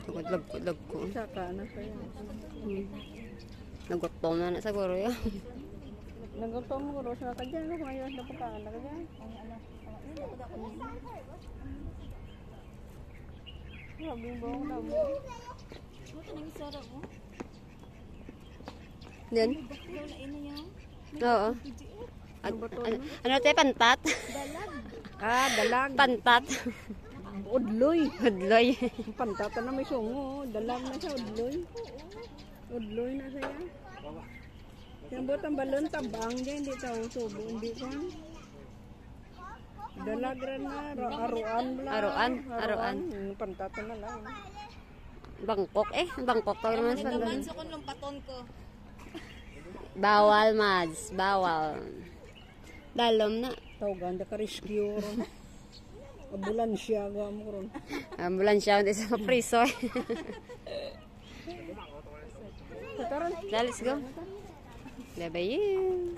Tugod ko. Saka na kaya. Nagutom na siguro yan. Nagutom ko ro sa kadyan ko ngayon na pagkaan na kadyan. Sabi mo na mo. Yan. Oo. Ano tayo, pantat? Dalag. Pantat. Udloy. Hudloy. Pantat na may sungo. Dalag na siya, udloy. Udloy na siya. Yung butang balon, tabang dyan. Hindi tao subo. Hindi ko. Dalag rin na. Aruan lang. Aruan. Pantat na lang. Bangkok Bangkok tayo naman sa Naman sa kung lumpaton ko. Bawal, Mads. Bawal. Dalom na. Ganda ka rescue ron. Ambulansya mo ron. Ambulansya, hindi sa priso. Tara. Let's go. Bye-bye.